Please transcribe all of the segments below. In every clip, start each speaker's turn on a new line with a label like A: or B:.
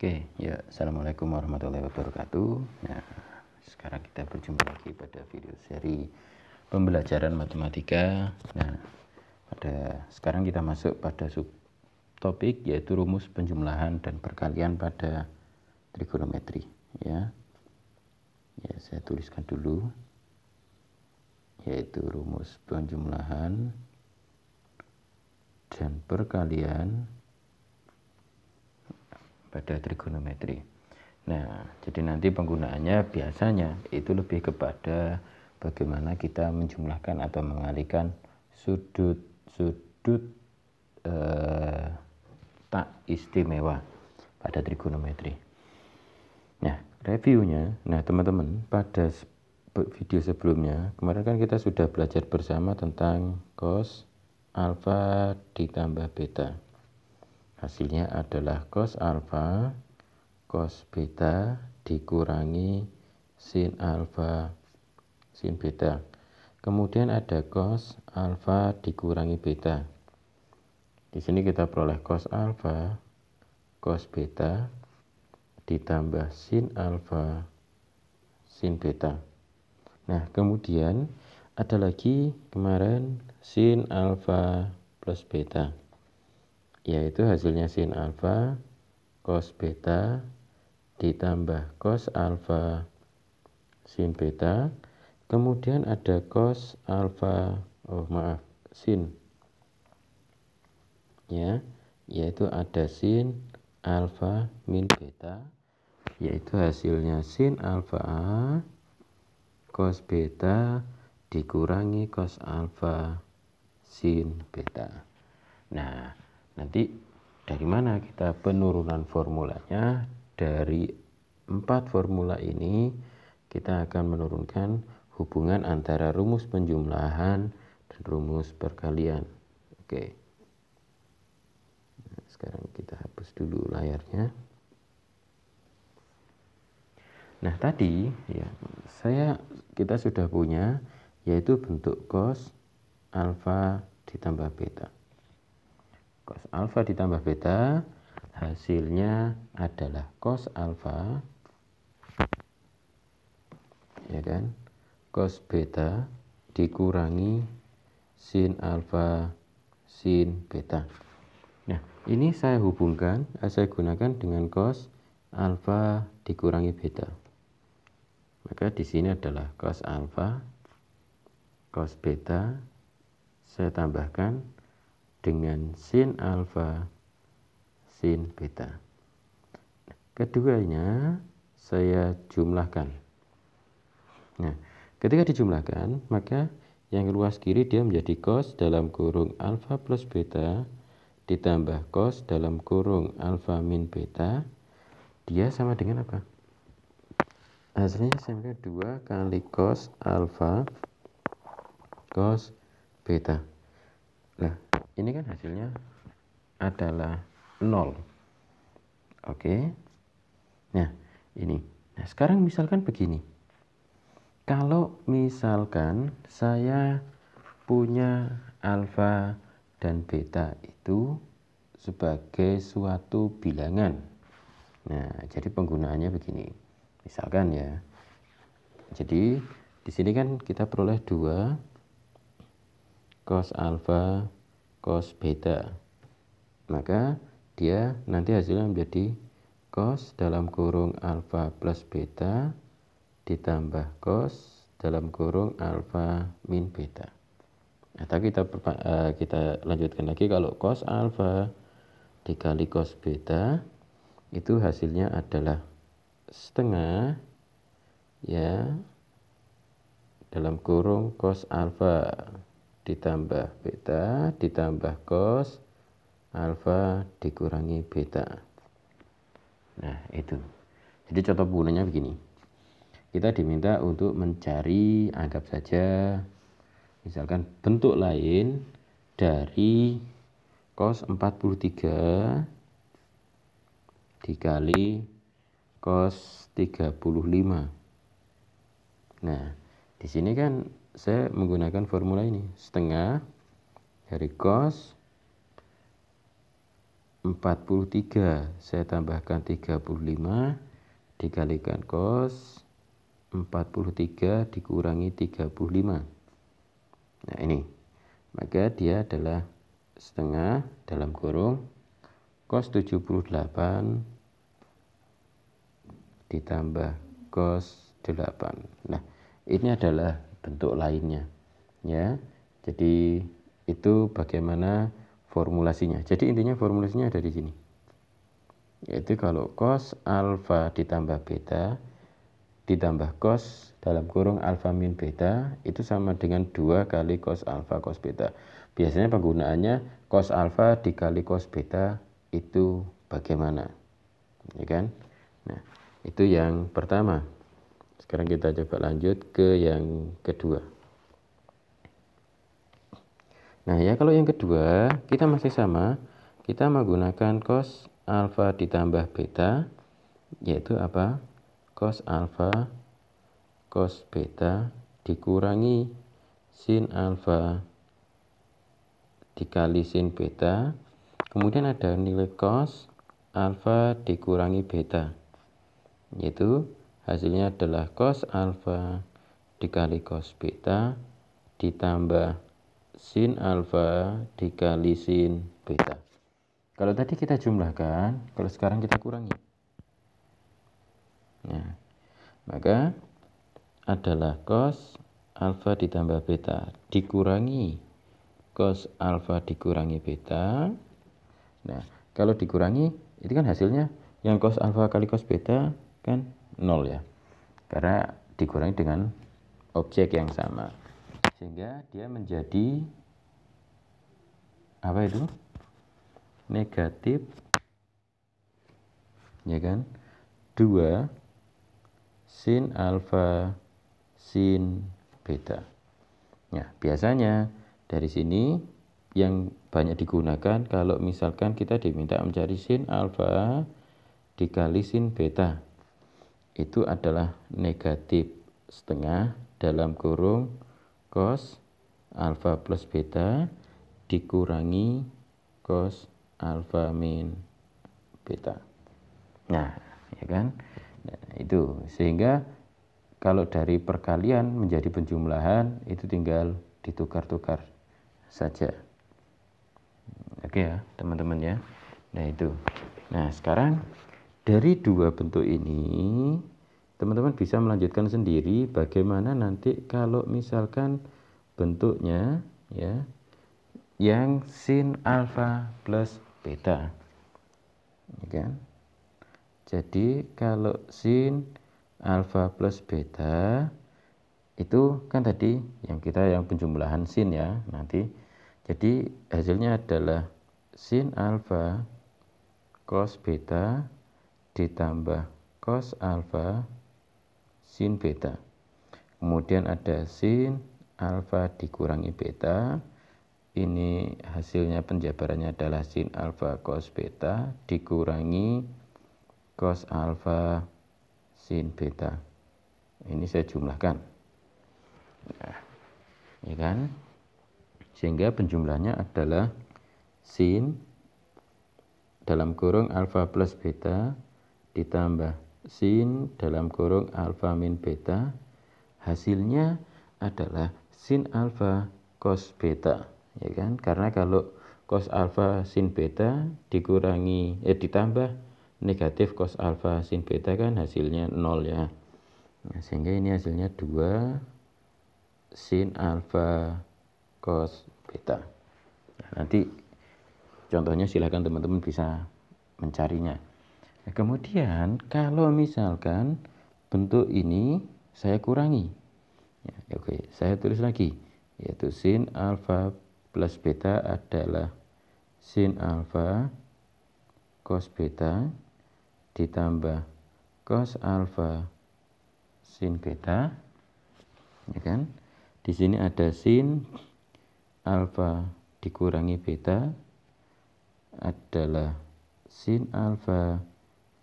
A: Oke, ya, assalamualaikum warahmatullahi wabarakatuh. Nah, sekarang kita berjumpa lagi pada video seri pembelajaran matematika. Nah, sekarang kita masuk pada subtopik yaitu rumus penjumlahan dan perkalian pada trigonometri. Ya, saya tuliskan dulu, yaitu rumus penjumlahan dan perkalian pada trigonometri. Nah, jadi nanti penggunaannya biasanya itu lebih kepada bagaimana kita menjumlahkan atau mengalikan sudut-sudut tak istimewa pada trigonometri. Nah, reviewnya, teman-teman, pada video sebelumnya kemarin kan kita sudah belajar bersama tentang cos alfa ditambah beta. Hasilnya adalah cos alfa cos beta dikurangi sin alfa sin beta. Kemudian ada cos alfa dikurangi beta. Di sini kita peroleh cos alfa cos beta ditambah sin alfa sin beta. Nah, kemudian ada lagi kemarin sin alfa plus beta, yaitu hasilnya sin alfa cos beta ditambah cos alfa sin beta. Kemudian ada cos alfa sin, ya, yaitu ada sin alfa min beta, yaitu hasilnya sin alfa A cos beta dikurangi cos alfa sin beta. Nah, nanti dari mana kita penurunan formulanya? Dari 4 formula ini kita akan menurunkan hubungan antara rumus penjumlahan dan rumus perkalian. Oke. Nah, sekarang kita hapus dulu layarnya. Nah, tadi ya kita sudah punya, yaitu bentuk cos alfa ditambah beta. Cos alfa ditambah beta hasilnya adalah cos alfa, ya kan, cos beta dikurangi sin alfa sin beta. Nah, ini saya gunakan dengan cos alfa dikurangi beta. Maka di sini adalah cos alfa cos beta saya tambahkan dengan sin alfa sin beta. Keduanya saya jumlahkan. Nah, ketika dijumlahkan, maka yang luas kiri dia menjadi cos dalam kurung alfa plus beta ditambah cos dalam kurung alfa min beta. Dia sama dengan apa? Hasilnya sama dengan 2 kali cos alfa cos beta. Nah, ini kan hasilnya adalah 0. Oke. Nah, ini. Nah, sekarang misalkan begini. Kalau misalkan saya punya alfa dan beta itu sebagai suatu bilangan. Nah, jadi penggunaannya begini. Misalkan ya. Jadi di sini kan kita peroleh 2 cos alfa cos beta. Maka dia nanti hasilnya menjadi cos dalam kurung alfa plus beta ditambah cos dalam kurung alfa min beta. Nah, tapi kita lanjutkan lagi. Kalau cos alfa dikali cos beta itu hasilnya adalah setengah, ya, dalam kurung cos alfa ditambah beta ditambah cos alfa dikurangi beta. Nah, itu. Jadi contoh penggunanya begini. Kita diminta untuk mencari, anggap saja misalkan bentuk lain dari cos 43 dikali cos 35. Nah, di sini kan saya menggunakan formula ini, setengah dari cos 43 saya tambahkan 35 dikalikan cos 43 dikurangi 35. Nah ini, maka dia adalah setengah dalam kurung cos 78 ditambah cos 8. Nah ini adalah bentuk lainnya ya. Jadi itu bagaimana formulasinya. Jadi intinya formulasinya ada di sini, yaitu kalau cos alfa ditambah beta ditambah cos dalam kurung alfa min beta itu sama dengan 2 kali cos alfa cos beta. Biasanya penggunaannya cos alfa dikali cos beta itu bagaimana, ya kan? Nah itu yang pertama. Sekarang kita coba lanjut ke yang kedua. Nah ya, kalau yang kedua kita masih sama, kita menggunakan cos alfa ditambah beta, yaitu apa? Cos alfa cos beta dikurangi sin alfa dikali sin beta, kemudian ada nilai cos alfa dikurangi beta, yaitu hasilnya adalah cos alfa dikali cos beta ditambah sin alfa dikali sin beta. Kalau tadi kita jumlahkan, kalau sekarang kita kurangi. Nah, maka adalah cos alfa ditambah beta dikurangi cos alfa dikurangi beta. Nah, kalau dikurangi itu kan hasilnya yang cos alfa kali cos beta kan 0 ya, karena dikurangi dengan objek yang sama, sehingga dia menjadi apa itu? Negatif, ya kan? 2 sin alfa sin beta. Nah, biasanya dari sini yang banyak digunakan kalau misalkan kita diminta mencari sin alfa dikali sin beta, itu adalah negatif setengah dalam kurung cos alfa plus beta dikurangi cos alfa min beta. Nah, ya kan? Nah, itu sehingga kalau dari perkalian menjadi penjumlahan itu tinggal ditukar-tukar saja. Oke ya teman-teman ya. Nah itu. Nah sekarang dari dua bentuk ini teman-teman bisa melanjutkan sendiri bagaimana nanti kalau misalkan bentuknya ya yang sin alfa plus beta, ya kan? Jadi kalau sin alfa plus beta itu kan tadi yang penjumlahan sin ya nanti. Jadi hasilnya adalah sin alfa cos beta ditambah cos alfa sin beta. Kemudian ada sin alfa dikurangi beta. Ini hasilnya penjabarannya adalah sin alfa cos beta dikurangi cos alfa sin beta. Ini saya jumlahkan. Nah, ya kan? Sehingga penjumlahnya adalah sin dalam kurung alfa plus beta ditambah sin dalam kurung alfa min beta. Hasilnya adalah sin alfa cos beta, ya kan? Karena kalau cos alfa sin beta dikurangi ditambah negatif cos alfa sin beta kan hasilnya 0 ya. Nah, sehingga ini hasilnya 2 sin alfa cos beta. Nah, nanti contohnya silahkan teman-teman bisa mencarinya. Nah, kemudian kalau misalkan bentuk ini saya kurangi ya, oke, saya tulis lagi, yaitu sin alfa plus beta adalah sin alfa cos beta ditambah cos alfa sin beta, ya kan? Di sini ada sin alfa dikurangi beta adalah sin alfa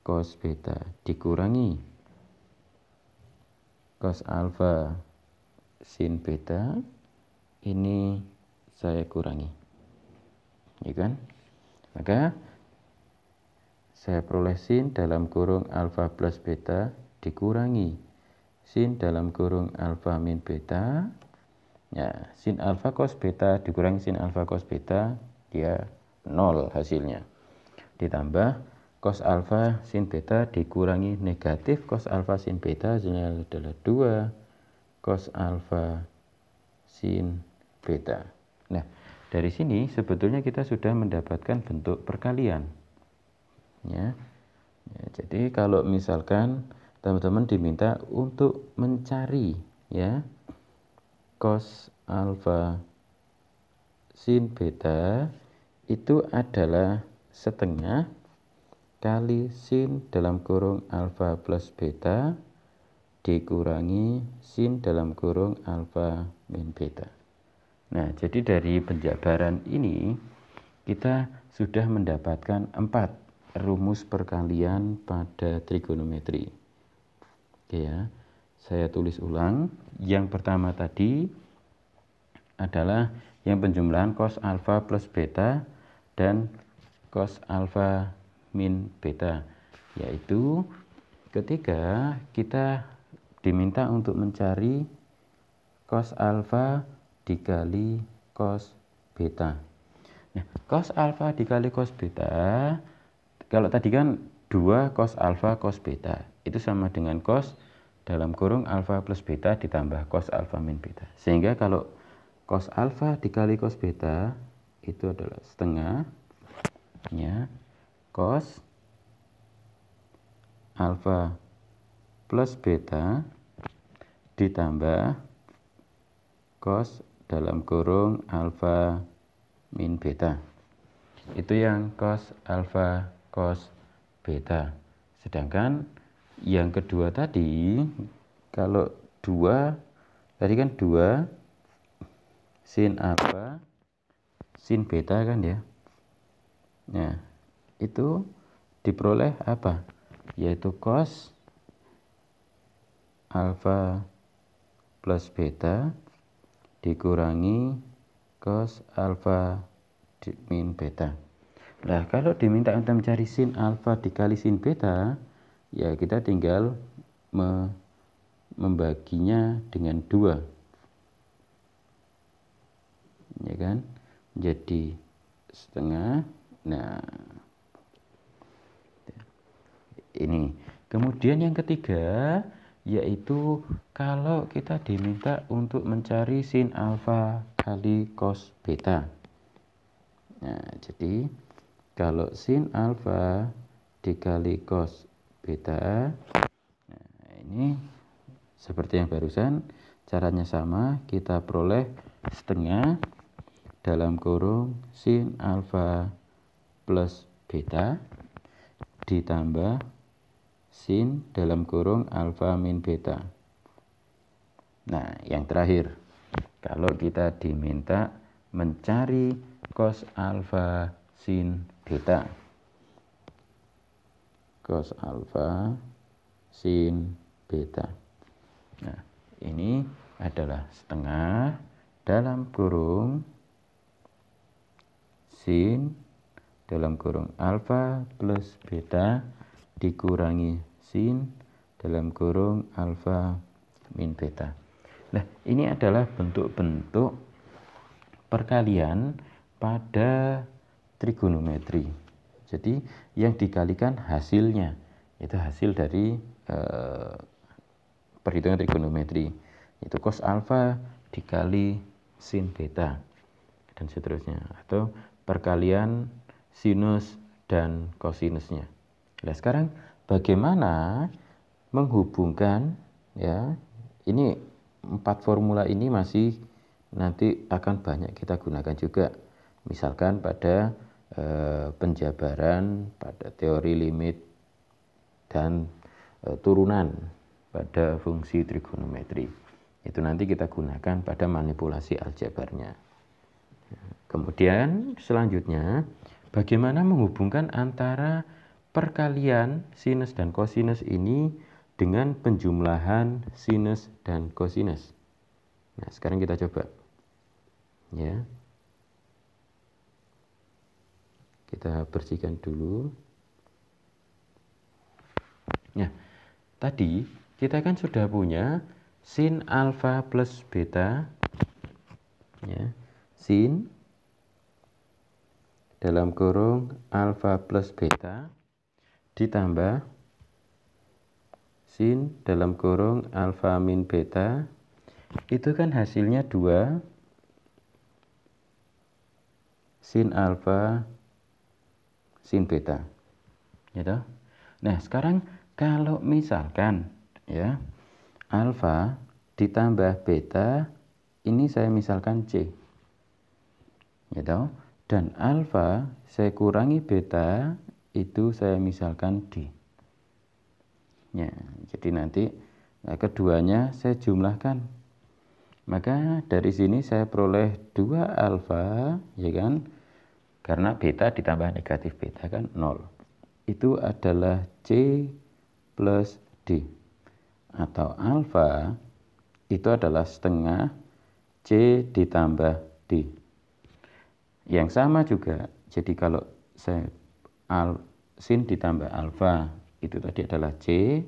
A: cos beta dikurangi cos alfa sin beta. Ini saya kurangi, ya kan? Maka saya peroleh sin dalam kurung alfa plus beta dikurangi sin dalam kurung alfa min beta. Ya, sin alfa cos beta dikurangi sin alfa cos beta, dia 0 hasilnya. Ditambah cos alfa sin beta dikurangi negatif cos alfa sin beta, hasilnya adalah 2 cos alfa sin beta. Nah, dari sini sebetulnya kita sudah mendapatkan bentuk perkalian. Ya, jadi kalau misalkan teman-teman diminta untuk mencari ya cos alfa sin beta itu adalah setengah kali sin dalam kurung alfa plus beta dikurangi sin dalam kurung alfa min beta. Nah, jadi dari penjabaran ini kita sudah mendapatkan 4 rumus perkalian pada trigonometri. Oke ya, saya tulis ulang. Yang pertama tadi adalah yang penjumlahan cos alfa plus beta dan cos alfa min beta, yaitu ketika kita diminta untuk mencari cos alfa dikali cos beta. Nah, cos alfa dikali cos beta, kalau tadi kan 2 cos alfa cos beta, itu sama dengan cos dalam kurung alfa plus beta ditambah cos alfa min beta. Sehingga kalau cos alfa dikali cos beta itu adalah setengah ya cos alfa plus beta ditambah cos dalam kurung alfa min beta. Itu yang cos alfa cos beta. Sedangkan yang kedua tadi, kalau 2 tadi kan 2 sin alfa sin beta kan ya. Nah, itu diperoleh apa? Yaitu cos alfa plus beta dikurangi cos alfa min beta. Nah, kalau diminta untuk mencari sin alfa dikali sin beta, ya kita tinggal membaginya dengan 2. Ya kan? Jadi setengah. Nah, ini. Kemudian yang ketiga, yaitu kalau kita diminta untuk mencari sin alfa kali cos beta. Nah, jadi kalau sin alfa dikali cos beta, nah ini seperti yang barusan, caranya sama, kita peroleh setengah dalam kurung sin alfa plus beta ditambah sin dalam kurung alfa min beta. Nah, yang terakhir, kalau kita diminta mencari cos alfa sin beta, cos alfa sin beta. Nah, ini adalah setengah dalam kurung sin dalam kurung alfa plus beta dikurangi sin dalam kurung alfa min beta. Nah, ini adalah bentuk-bentuk perkalian pada trigonometri. Jadi yang dikalikan hasilnya, itu hasil dari perhitungan trigonometri, itu cos alfa dikali sin beta dan seterusnya, atau perkalian sinus dan kosinusnya. Nah, sekarang bagaimana menghubungkan ya, ini 4 formula ini masih nanti akan banyak kita gunakan juga, misalkan pada penjabaran, pada teori limit dan turunan pada fungsi trigonometri. Itu nanti kita gunakan pada manipulasi aljabarnya. Kemudian selanjutnya, bagaimana menghubungkan antara perkalian sinus dan kosinus ini dengan penjumlahan sinus dan kosinus. Nah, sekarang kita coba ya. Kita bersihkan dulu. Nah, tadi kita kan sudah punya sin alfa plus beta, ya, sin dalam kurung alfa plus beta ditambah sin dalam kurung alfa min beta, itu kan hasilnya 2 sin alfa sin beta, gitu. Nah, sekarang kalau misalkan ya alfa ditambah beta, ini saya misalkan C, gitu. Dan alfa saya kurangi beta, itu saya misalkan D. Ya, jadi nanti keduanya saya jumlahkan. Maka dari sini saya peroleh 2 alfa, ya kan? Karena beta ditambah negatif beta kan 0. Itu adalah C plus D. Atau alfa itu adalah setengah C ditambah D. Yang sama juga, jadi kalau saya sin ditambah alfa itu tadi adalah C,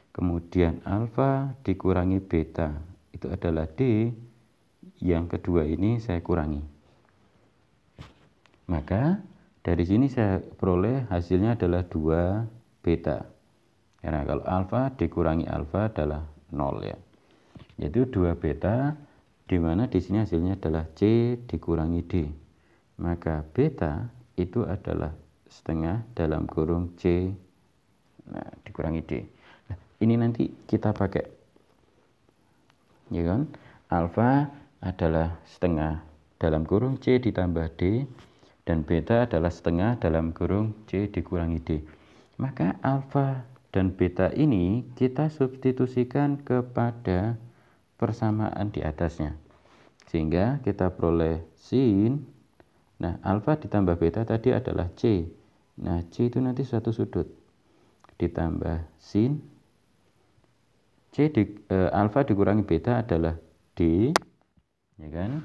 A: kemudian alfa dikurangi beta itu adalah D, yang kedua ini saya kurangi. Maka dari sini saya peroleh hasilnya adalah 2 beta. Karena kalau alfa dikurangi alfa adalah 0 ya. Yaitu 2 beta, di mana di sini hasilnya adalah C dikurangi D. Maka beta itu adalah setengah dalam kurung C, nah, dikurangi D. Nah, ini nanti kita pakai, ya kan? Alfa adalah setengah dalam kurung C ditambah D, dan beta adalah setengah dalam kurung C dikurangi D. Maka alfa dan beta ini kita substitusikan kepada persamaan di atasnya, sehingga kita peroleh sin. Nah, alfa ditambah beta tadi adalah C. Nah, C itu nanti satu sudut ditambah sin alfa dikurangi beta adalah D, ya kan?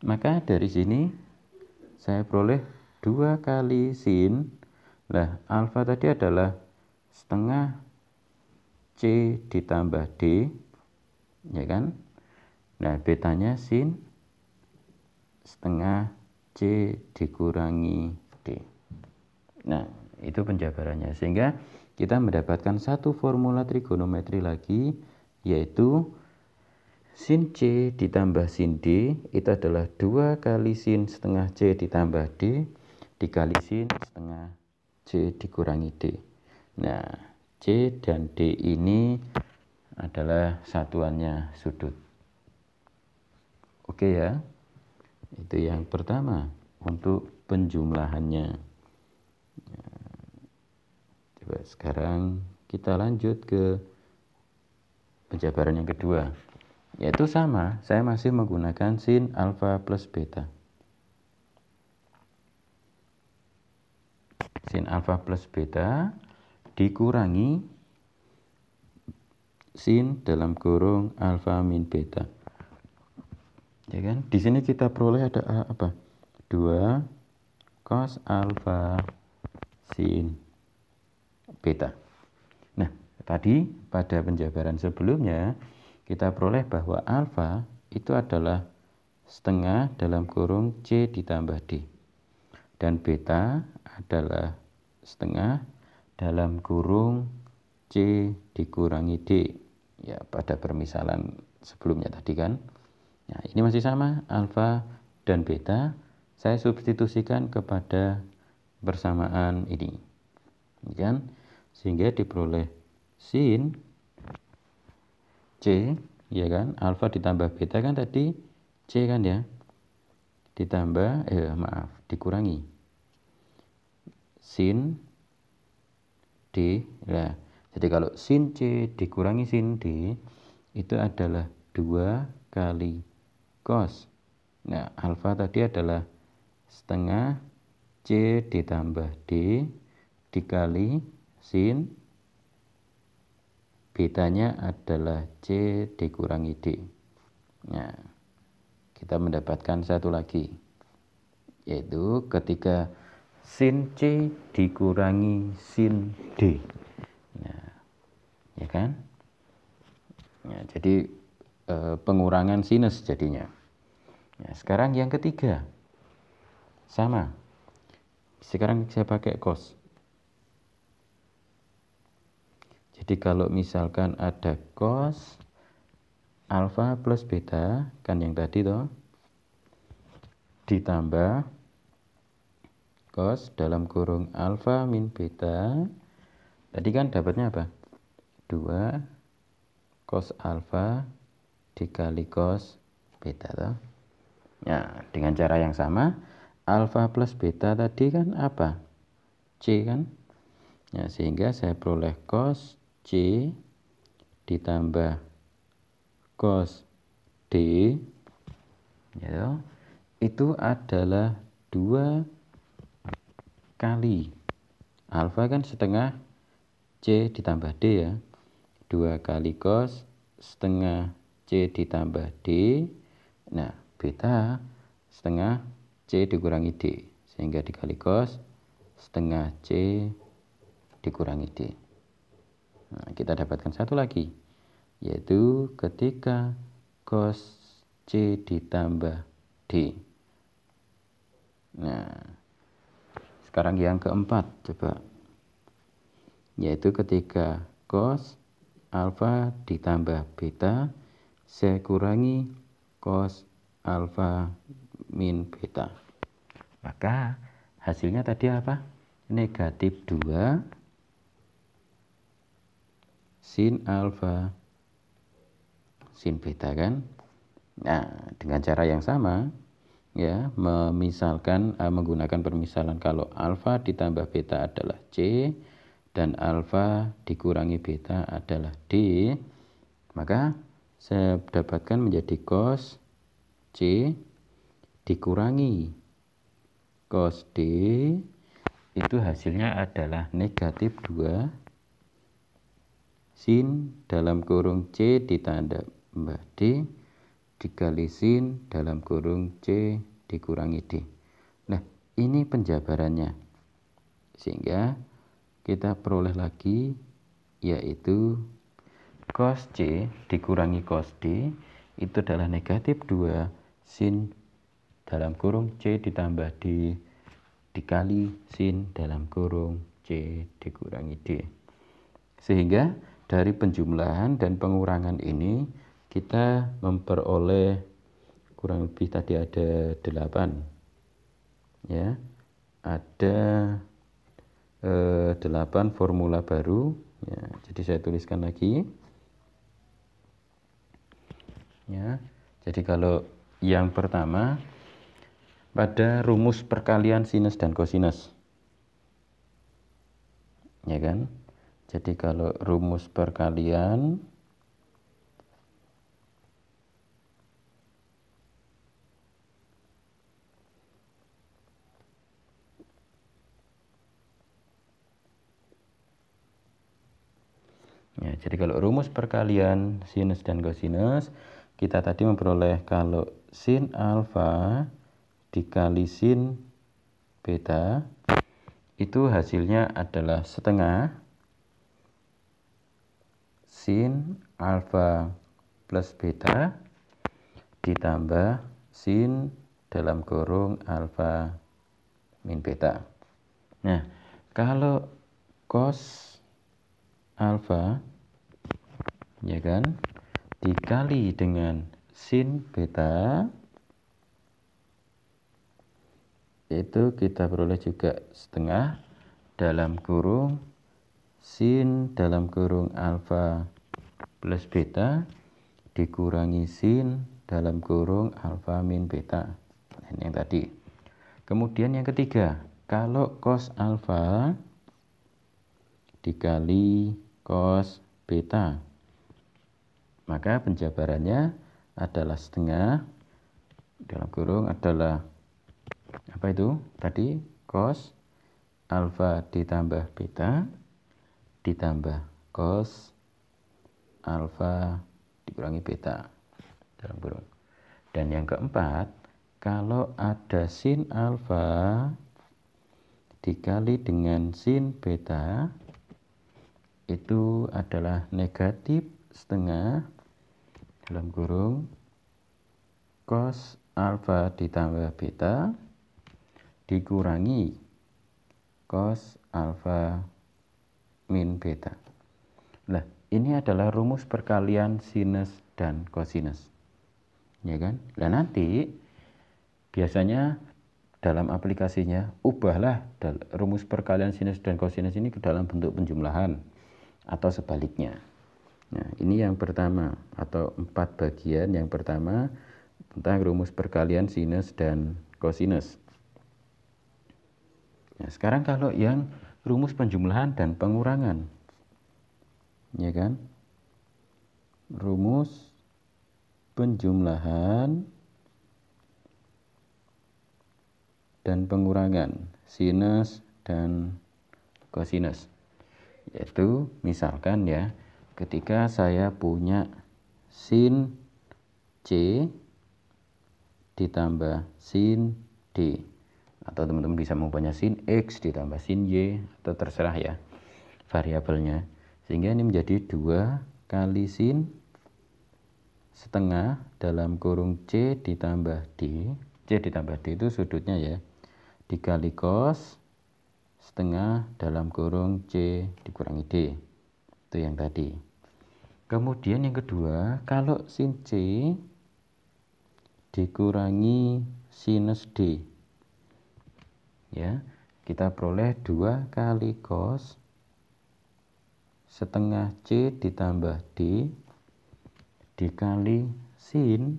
A: Maka dari sini saya peroleh 2 kali sin. Nah, alfa tadi adalah setengah C ditambah D, ya kan? Nah, betanya sin setengah C dikurangi D. Nah, itu penjabarannya. Sehingga kita mendapatkan satu formula trigonometri lagi, yaitu sin C ditambah sin D itu adalah 2 kali sin setengah C ditambah D dikali sin setengah C dikurangi D. Nah, C dan D ini adalah satuannya sudut. Oke ya. Itu yang pertama untuk penjumlahannya. Coba sekarang kita lanjut ke penjabaran yang kedua. Yaitu sama, saya masih menggunakan sin alfa plus beta. Sin alfa plus beta dikurangi sin dalam kurung alfa min beta. Ya kan? Di sini kita peroleh ada apa? 2 cos alfa sin beta. Nah, tadi pada penjabaran sebelumnya kita peroleh bahwa alfa itu adalah setengah dalam kurung C ditambah D. Dan beta adalah setengah dalam kurung C dikurangi D. Ya, pada permisalan sebelumnya tadi kan. Nah, ini masih sama, alfa dan beta saya substitusikan kepada persamaan ini, ya kan? Sehingga diperoleh sin C, ya kan? Alfa ditambah beta kan tadi C kan ya, ditambah dikurangi sin D. Nah, jadi kalau sin C dikurangi sin D itu adalah 2 kali cos. Nah, alfa tadi adalah setengah C ditambah D dikali sin, betanya adalah C dikurangi D. Nah, kita mendapatkan satu lagi, yaitu ketika sin C dikurangi sin D. kan. Ya, jadi pengurangan sinus jadinya. Ya, sekarang yang ketiga sama. Sekarang saya pakai cos. Jadi kalau misalkan ada cos alfa plus beta, kan yang tadi toh, ditambah cos dalam kurung alfa min beta, tadi kan dapatnya apa? 2 cos alfa dikali cos beta toh. Ya, dengan cara yang sama, alfa plus beta tadi kan apa? C kan? Ya, sehingga saya peroleh cos C ditambah cos D, ya, itu adalah 2 kali alfa kan setengah C ditambah D ya, 2 kali cos setengah C ditambah D. Nah, beta setengah C dikurangi D, sehingga dikali cos setengah C dikurangi D. Nah, kita dapatkan satu lagi, yaitu ketika cos C ditambah D. Nah, sekarang yang keempat coba, yaitu ketika cos alfa ditambah beta, saya kurangi cos alfa min beta. Maka hasilnya tadi apa? Negatif 2 sin alfa sin beta kan. Nah, dengan cara yang sama ya, menggunakan permisalan kalau alfa ditambah beta adalah C dan alfa dikurangi beta adalah D, maka saya dapatkan menjadi cos C dikurangi cos D, itu hasilnya adalah negatif 2 sin dalam kurung C ditambah D dikali sin dalam kurung C dikurangi D. Nah, ini penjabarannya. Sehingga kita peroleh lagi, yaitu cos C dikurangi cos D itu adalah negatif 2 sin dalam kurung C ditambah D dikali sin dalam kurung C dikurangi D. Sehingga dari penjumlahan dan pengurangan ini kita memperoleh kurang lebih tadi ada 8 ya, ada 8 formula baru ya. Jadi saya tuliskan lagi ya. Jadi kalau yang pertama pada rumus perkalian sinus dan kosinus ya kan. Jadi kalau rumus perkalian ya, jadi kalau rumus perkalian sinus dan kosinus, kita tadi memperoleh kalau sin alfa dikali sin beta itu hasilnya adalah setengah sin alfa plus beta ditambah sin dalam kurung alfa min beta. Nah, kalau cos alfa ya kan dikali dengan sin beta, itu kita peroleh juga setengah dalam kurung sin dalam kurung alfa plus beta dikurangi sin dalam kurung alfa min beta. Ini yang tadi. Kemudian yang ketiga, kalau cos alfa dikali cos beta, maka penjabarannya adalah setengah dalam kurung adalah apa itu tadi, cos alfa ditambah beta ditambah cos alfa dikurangi beta dalam kurung. Dan yang keempat, kalau ada sin alfa dikali dengan sin beta, itu adalah negatif setengah dalam kurung cos alfa ditambah beta dikurangi cos alfa min beta. Nah, ini adalah rumus perkalian sinus dan kosinus. Ya kan? Nah, nanti biasanya dalam aplikasinya ubahlah rumus perkalian sinus dan kosinus ini ke dalam bentuk penjumlahan atau sebaliknya. Nah, ini yang pertama atau 4 bagian. Yang pertama tentang rumus perkalian sinus dan kosinus. Nah, sekarang kalau yang rumus penjumlahan dan pengurangan. Ya kan? Rumus penjumlahan dan pengurangan sinus dan kosinus. Yaitu misalkan ya, ketika saya punya sin C ditambah sin D, atau teman-teman bisa mempunyai sin X ditambah sin Y, atau terserah ya variabelnya, sehingga ini menjadi 2 kali sin setengah dalam kurung C ditambah D. C ditambah D itu sudutnya ya, dikali cos setengah dalam kurung C dikurangi D. Itu yang tadi. Kemudian yang kedua, kalau sin C dikurangi sinus D, ya, kita peroleh 2 kali cos setengah C ditambah D dikali sin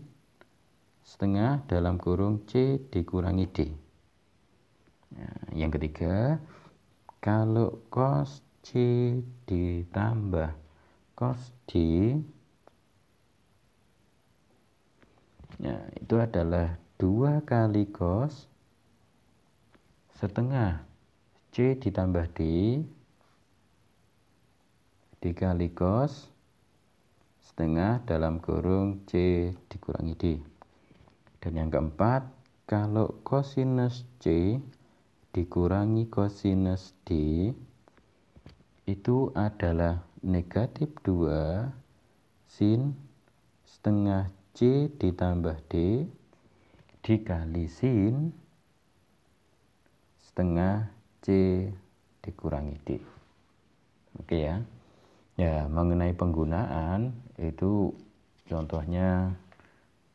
A: setengah dalam kurung C dikurangi D. Nah, yang ketiga, kalau cos C ditambah cos D, ya, itu adalah 2 kali cos setengah C ditambah D dikali cos setengah dalam kurung C dikurangi D. Dan yang keempat, kalau kosinus C dikurangi kosinus D itu adalah negatif 2 sin setengah C ditambah D dikali sin setengah C dikurangi D. Oke ya. Ya, mengenai penggunaan itu contohnya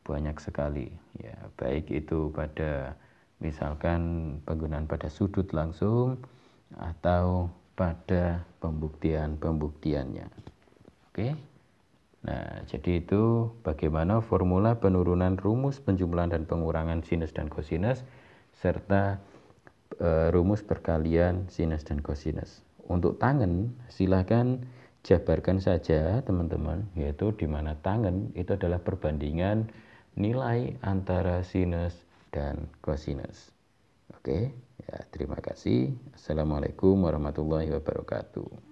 A: banyak sekali ya, baik itu pada misalkan penggunaan pada sudut langsung atau pada pembuktiannya. Oke. Nah, jadi itu bagaimana formula penurunan rumus penjumlahan dan pengurangan sinus dan kosinus serta rumus perkalian sinus dan kosinus. Untuk tangen silakan jabarkan saja teman-teman, yaitu di mana tangen itu adalah perbandingan nilai antara sinus dan kosinus. Oke, ya, terima kasih. Assalamualaikum warahmatullahi wabarakatuh.